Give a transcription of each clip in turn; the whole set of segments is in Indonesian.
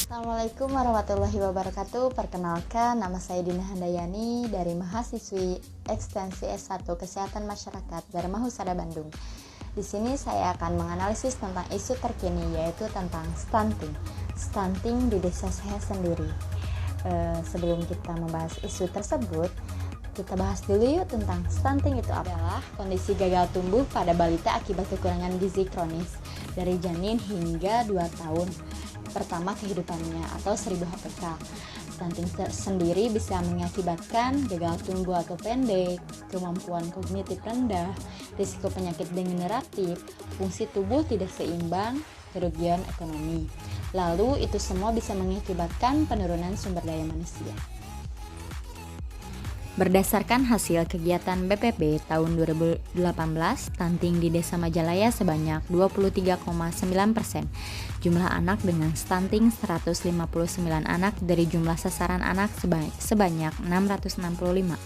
Assalamualaikum warahmatullahi wabarakatuh. Perkenalkan, nama saya Dina Handayani dari mahasiswi Ekstensi S1 Kesehatan Masyarakat Dharma Husada Bandung. Di sini saya akan menganalisis tentang isu terkini, yaitu tentang stunting. Stunting di desa saya sendiri. Sebelum kita membahas isu tersebut, kita bahas dulu yuk tentang stunting itu adalah kondisi gagal tumbuh pada balita akibat kekurangan gizi kronis dari janin hingga 2 tahun pertama kehidupannya atau 1000 HPK. Stunting sendiri bisa mengakibatkan gagal tumbuh atau pendek, kemampuan kognitif rendah, risiko penyakit degeneratif, fungsi tubuh tidak seimbang, kerugian ekonomi. Lalu itu semua bisa mengakibatkan penurunan sumber daya manusia. Berdasarkan hasil kegiatan BPP tahun 2018, stunting di Desa Majalaya sebanyak 23,9%. Jumlah anak dengan stunting 159 anak dari jumlah sasaran anak sebanyak 665.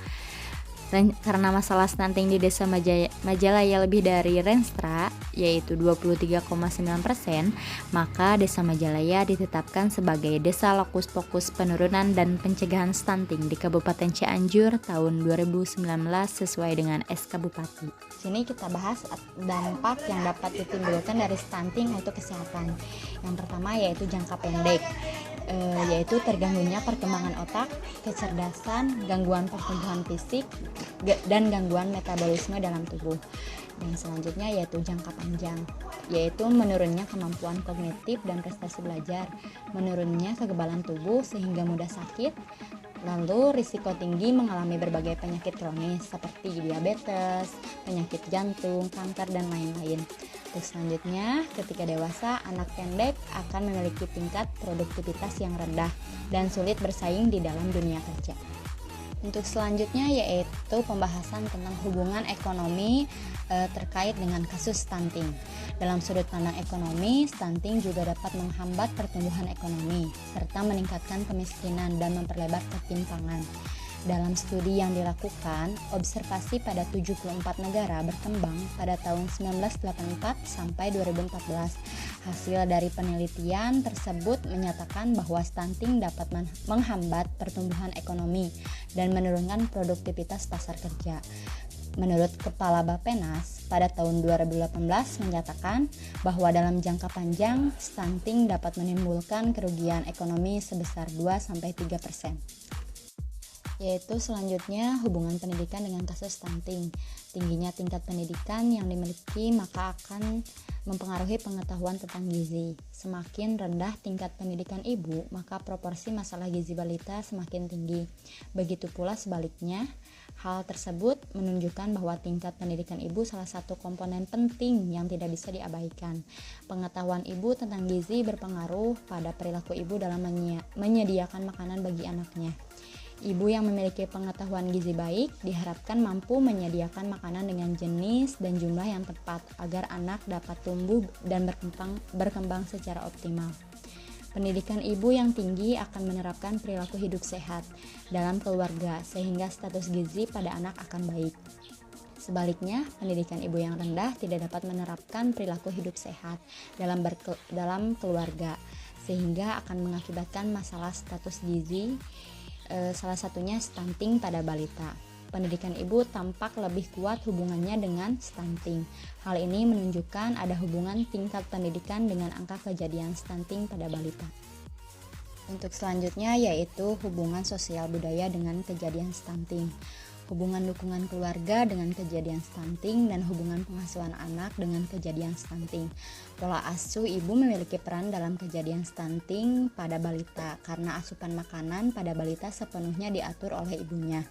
Karena masalah stunting di Desa Majalaya lebih dari Renstra, yaitu 23,9%, maka Desa Majalaya ditetapkan sebagai Desa Lokus Fokus Penurunan dan Pencegahan Stunting di Kabupaten Cianjur tahun 2019 sesuai dengan SK Bupati. Sini kita bahas dampak yang dapat ditimbulkan dari stunting untuk kesehatan. Yang pertama yaitu jangka pendek, yaitu terganggunya perkembangan otak, kecerdasan, gangguan pertumbuhan fisik, dan gangguan metabolisme dalam tubuh. Dan selanjutnya yaitu jangka panjang, yaitu menurunnya kemampuan kognitif dan prestasi belajar, menurunnya kekebalan tubuh sehingga mudah sakit, lalu risiko tinggi mengalami berbagai penyakit kronis seperti diabetes, penyakit jantung, kanker, dan lain-lain. Terus selanjutnya, ketika dewasa, anak pendek akan memiliki tingkat produktivitas yang rendah dan sulit bersaing di dalam dunia kerja. Untuk selanjutnya yaitu pembahasan tentang hubungan ekonomi terkait dengan kasus stunting. Dalam sudut pandang ekonomi, stunting juga dapat menghambat pertumbuhan ekonomi serta meningkatkan kemiskinan dan memperlebar ketimpangan. Dalam studi yang dilakukan, observasi pada 74 negara berkembang pada tahun 1984 sampai 2014. Hasil dari penelitian tersebut menyatakan bahwa stunting dapat menghambat pertumbuhan ekonomi dan menurunkan produktivitas pasar kerja. Menurut Kepala Bappenas, pada tahun 2018 menyatakan bahwa dalam jangka panjang, stunting dapat menimbulkan kerugian ekonomi sebesar 2-3%. Yaitu selanjutnya hubungan pendidikan dengan kasus stunting. Tingginya tingkat pendidikan yang dimiliki maka akan mempengaruhi pengetahuan tentang gizi. Semakin rendah tingkat pendidikan ibu, maka proporsi masalah gizi balita semakin tinggi. Begitu pula sebaliknya, hal tersebut menunjukkan bahwa tingkat pendidikan ibu salah satu komponen penting yang tidak bisa diabaikan. Pengetahuan ibu tentang gizi berpengaruh pada perilaku ibu dalam menyediakan makanan bagi anaknya. Ibu yang memiliki pengetahuan gizi baik diharapkan mampu menyediakan makanan dengan jenis dan jumlah yang tepat agar anak dapat tumbuh dan berkembang secara optimal. Pendidikan ibu yang tinggi akan menerapkan perilaku hidup sehat dalam keluarga sehingga status gizi pada anak akan baik. Sebaliknya, pendidikan ibu yang rendah tidak dapat menerapkan perilaku hidup sehat dalam keluarga sehingga akan mengakibatkan masalah status gizi, salah satunya stunting pada balita. Pendidikan ibu tampak lebih kuat hubungannya dengan stunting. Hal ini menunjukkan ada hubungan tingkat pendidikan dengan angka kejadian stunting pada balita. Untuk selanjutnya yaitu hubungan sosial budaya dengan kejadian stunting. Hubungan dukungan keluarga dengan kejadian stunting dan hubungan pengasuhan anak dengan kejadian stunting. Pola asuh ibu memiliki peran dalam kejadian stunting pada balita karena asupan makanan pada balita sepenuhnya diatur oleh ibunya.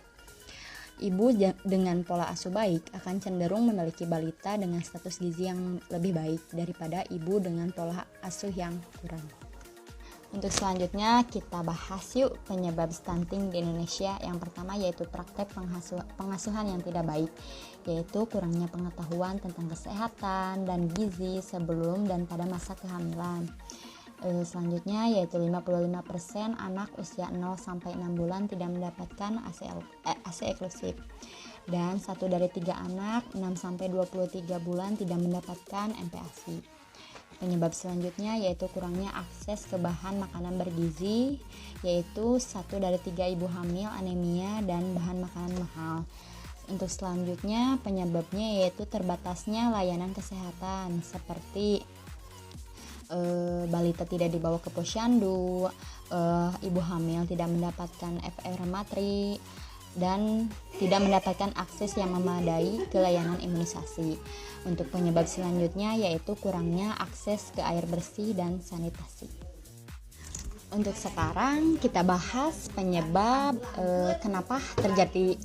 Ibu dengan pola asuh baik akan cenderung memiliki balita dengan status gizi yang lebih baik daripada ibu dengan pola asuh yang kurang. Untuk selanjutnya kita bahas yuk penyebab stunting di Indonesia. Yang pertama yaitu praktek pengasuhan yang tidak baik, yaitu kurangnya pengetahuan tentang kesehatan dan gizi sebelum dan pada masa kehamilan. Selanjutnya yaitu 55% anak usia 0-6 bulan tidak mendapatkan ASI eksklusif. Dan 1 dari 3 anak 6-23 bulan tidak mendapatkan MPASI. Penyebab selanjutnya yaitu kurangnya akses ke bahan makanan bergizi, yaitu 1 dari 3 ibu hamil anemia dan bahan makanan mahal. Untuk selanjutnya penyebabnya yaitu terbatasnya layanan kesehatan seperti balita tidak dibawa ke posyandu, ibu hamil tidak mendapatkan FR matri, dan tidak mendapatkan akses yang memadai ke layanan imunisasi. Untuk penyebab selanjutnya yaitu kurangnya akses ke air bersih dan sanitasi. Untuk sekarang kita bahas penyebab kenapa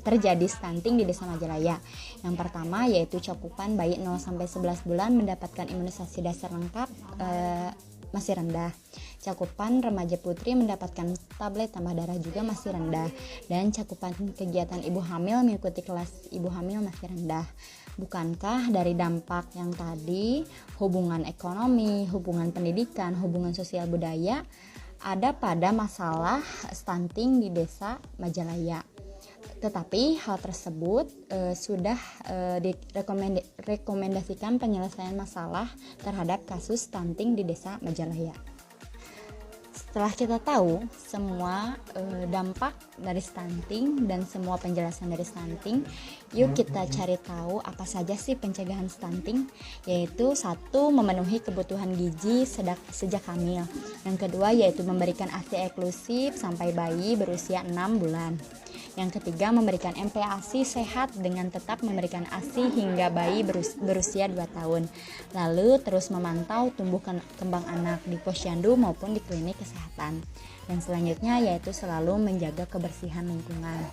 terjadi stunting di Desa Majalaya. Yang pertama yaitu cakupan bayi 0-11 bulan mendapatkan imunisasi dasar lengkap masih rendah. Cakupan remaja putri mendapatkan tablet tambah darah juga masih rendah, dan cakupan kegiatan ibu hamil mengikuti kelas ibu hamil masih rendah. Bukankah dari dampak yang tadi, hubungan ekonomi, hubungan pendidikan, hubungan sosial budaya ada pada masalah stunting di Desa Majalaya? Tetapi hal tersebut sudah direkomendasikan penyelesaian masalah terhadap kasus stunting di Desa Majalaya. Setelah kita tahu semua dampak dari stunting dan semua penjelasan dari stunting, yuk kita cari tahu apa saja sih pencegahan stunting. Yaitu 1, memenuhi kebutuhan gizi sejak hamil. Yang kedua yaitu memberikan ASI eksklusif sampai bayi berusia 6 bulan. Yang ketiga, memberikan MPASI sehat dengan tetap memberikan ASI hingga bayi berusia 2 tahun. Lalu terus memantau tumbuh kembang anak di posyandu maupun di klinik kesehatan. Dan selanjutnya yaitu selalu menjaga kebersihan lingkungan.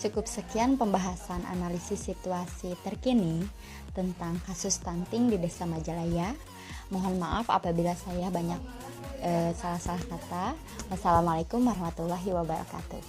Cukup sekian pembahasan analisis situasi terkini tentang kasus stunting di Desa Majalaya. Mohon maaf apabila saya banyak salah-salah kata. Wassalamualaikum warahmatullahi wabarakatuh.